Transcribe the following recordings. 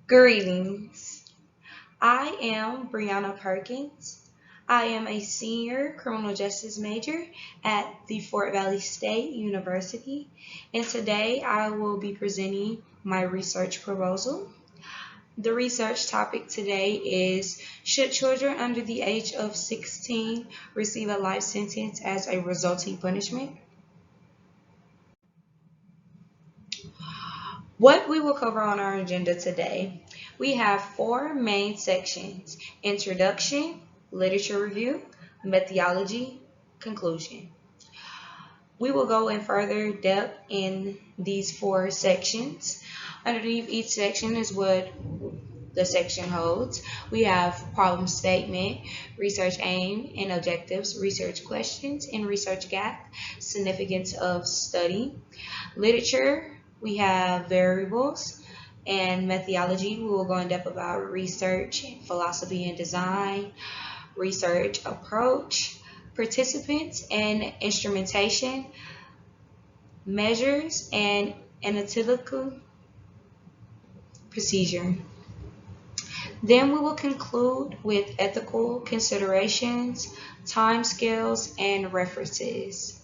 Greetings. I am Brianna Perkins. I am a senior criminal justice major at the Fort Valley State University, and today I will be presenting my research proposal. The research topic today is: should children under the age of 16 receive a life sentence as a resulting punishment? What we will cover on our agenda today: we have four main sections: introduction, literature review, methodology, conclusion. We will go in further depth in these four sections. Underneath each section is what the section holds. We have problem statement, research aim and objectives, research questions and research gap, significance of study. Literature, we have variables, and methodology. We will go in depth about research, philosophy and design, research approach, participants and instrumentation, measures, and analytical procedure. Then we will conclude with ethical considerations, timescales, and references.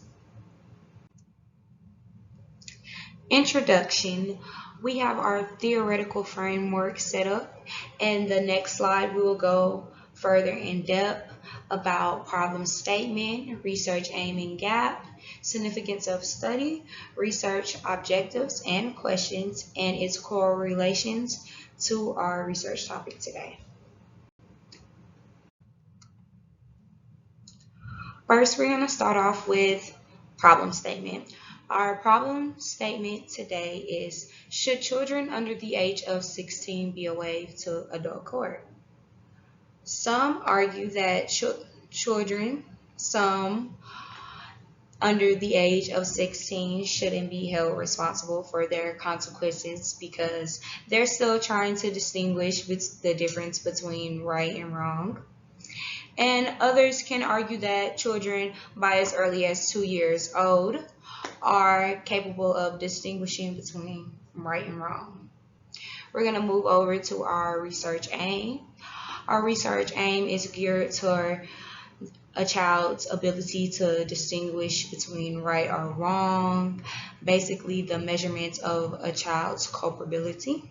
Introduction. We have our theoretical framework set up. In the next slide, we will go further in depth about problem statement, research aim and gap, significance of study, research objectives and questions, and its correlations to our research topic today. First, we're going to start off with problem statement. Our problem statement today is: should children under the age of 16 be waived to adult court? Some argue that some under the age of 16 shouldn't be held responsible for their consequences because they're still trying to distinguish the difference between right and wrong. And others can argue that children by as early as 2 years old are capable of distinguishing between right and wrong. We're going to move over to our research aim. Our research aim is geared toward a child's ability to distinguish between right or wrong, basically the measurement of a child's culpability.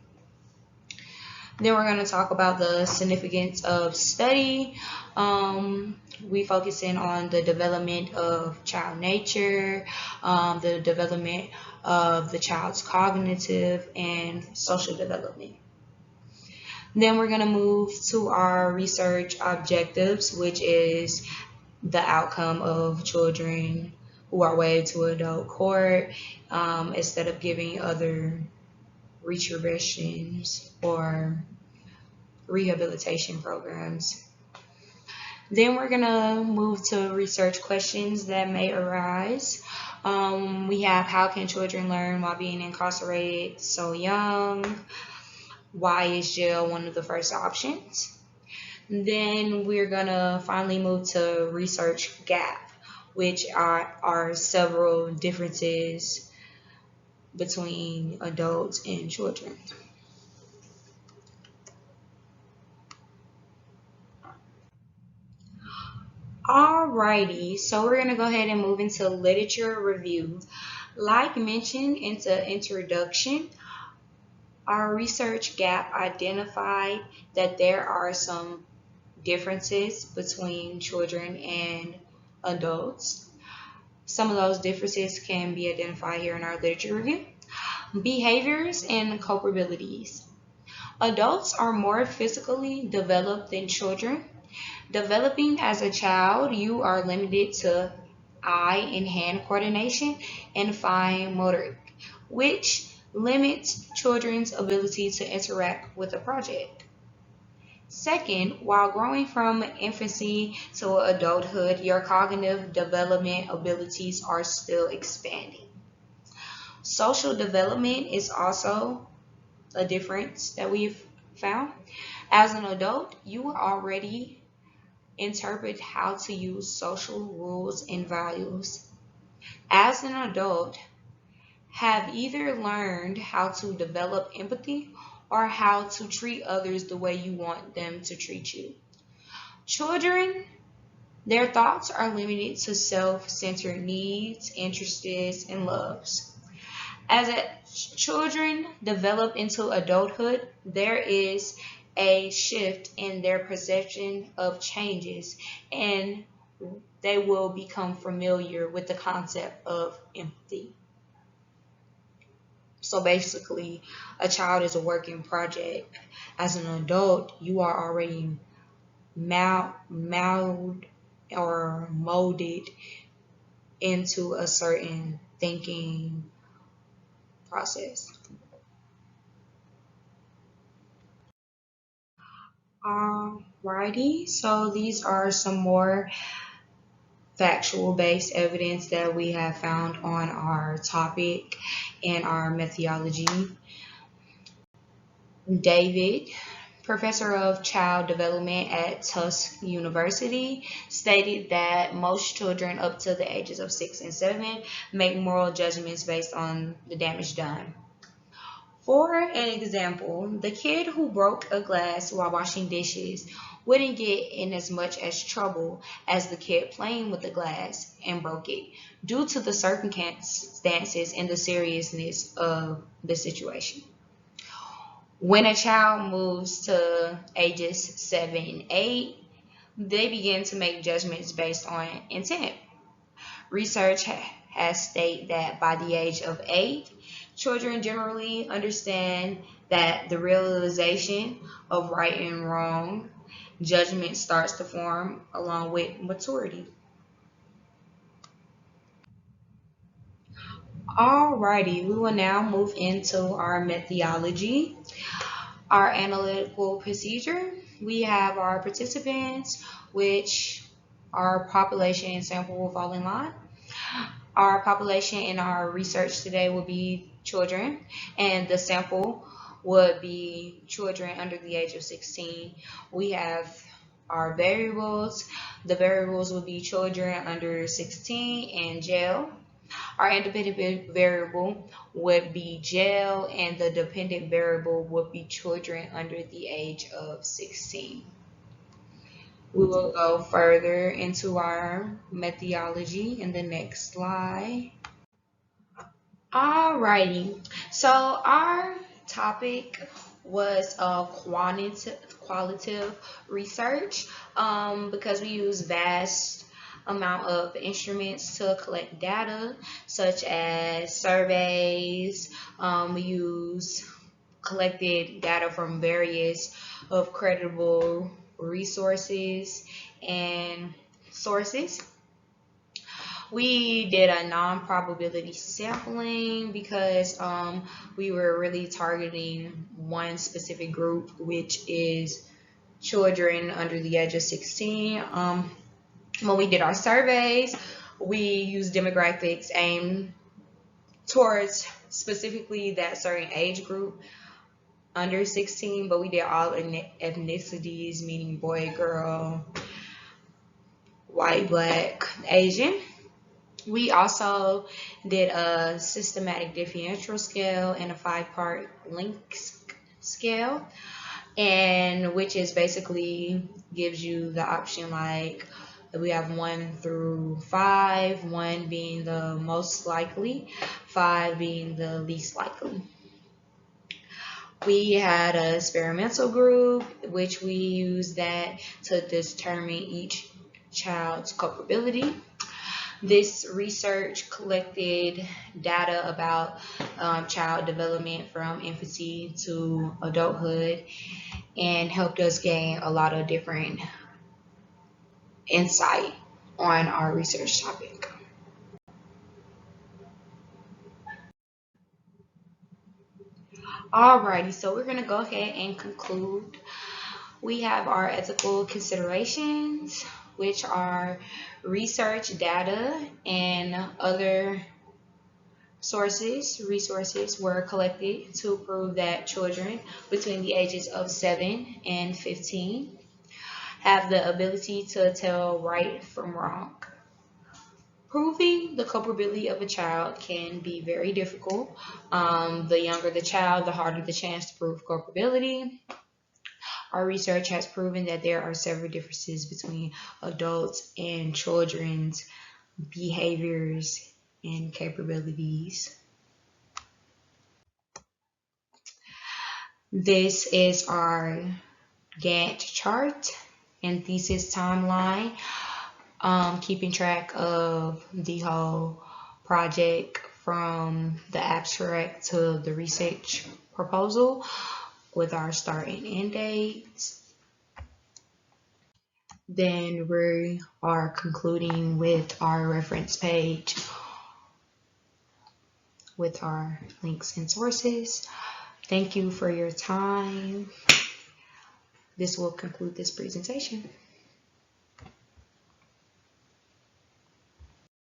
Then we're going to talk about the significance of study. We focus in on the development of child nature, the development of the child's cognitive and social development. Then we're going to move to our research objectives, which is the outcome of children who are waived to adult court, instead of giving other retributions or rehabilitation programs. Then we're going to move to research questions that may arise. We have: how can children learn while being incarcerated so young? Why is jail one of the first options? Then we're going to finally move to research gap, which are several differences between adults and children. Alrighty, so we're going to go ahead and move into literature review. Like mentioned in the introduction, our research gap identified that there are some differences between children and adults. Some of those differences can be identified here in our literature review. Behaviors and culpabilities. Adults are more physically developed than children. Developing as a child, you are limited to eye and hand coordination and fine motoric, which limits children's ability to interact with a project. Second, while growing from infancy to adulthood, your cognitive development abilities are still expanding. Social development is also a difference that we've found. As an adult, you already interpret how to use social rules and values. As an adult, have either learned how to develop empathy or how to treat others the way you want them to treat you. Children, their thoughts are limited to self-centered needs, interests, and loves. Children develop into adulthood, there is a shift in their perception of changes, and they will become familiar with the concept of empathy. So basically, a child is a working project. As an adult, you are already molded or molded into a certain thinking process. Alrighty, so these are some more factual based evidence that we have found on our topic and our methodology. David, professor of child development at Tufts University, stated that most children up to the ages of 6 and 7 make moral judgments based on the damage done. For an example, the kid who broke a glass while washing dishes wouldn't get in as much as trouble as the kid playing with the glass and broke it due to the circumstances and the seriousness of the situation. When a child moves to ages 7 and 8, they begin to make judgments based on intent. Research has stated that by the age of 8, children generally understand that the realization of right and wrong judgment starts to form along with maturity. Alrighty, we will now move into our methodology. Our analytical procedure, we have our participants, which our population and sample will fall in line. Our population in our research today will be children, and the sample would be children under the age of 16. We have our variables. The variables will be children under 16 and jail. Our independent variable would be jail, and the dependent variable would be children under the age of 16. We will go further into our methodology in the next slide. Alrighty, so our topic was qualitative research because we use vast amount of instruments to collect data, such as surveys. We use collected data from various of credible resources and sources. We did a non-probability sampling because we were really targeting one specific group, which is children under the age of 16. When we did our surveys, we used demographics aimed towards specifically that certain age group under 16, but we did all ethnicities, meaning boy, girl, white, black, Asian. We also did a systematic differential scale and a 5-part link scale, and which is basically gives you the option like we have 1 through 5, 1 being the most likely, 5 being the least likely. We had an experimental group, which we used that to determine each child's culpability. This research collected data about child development from infancy to adulthood and helped us gain a lot of different insight on our research topic. Alrighty, so we're going to go ahead and conclude. We have our ethical considerations, which are research data and other resources were collected to prove that children between the ages of 7 and 15 have the ability to tell right from wrong. Proving the culpability of a child can be very difficult. The younger the child, the harder the chance to prove culpability. Our research has proven that there are several differences between adults and children's behaviors and capabilities. This is our Gantt chart and thesis timeline, keeping track of the whole project from the abstract to the research proposal with our start and end dates. Then we are concluding with our reference page with our links and sources. Thank you for your time. This will conclude this presentation.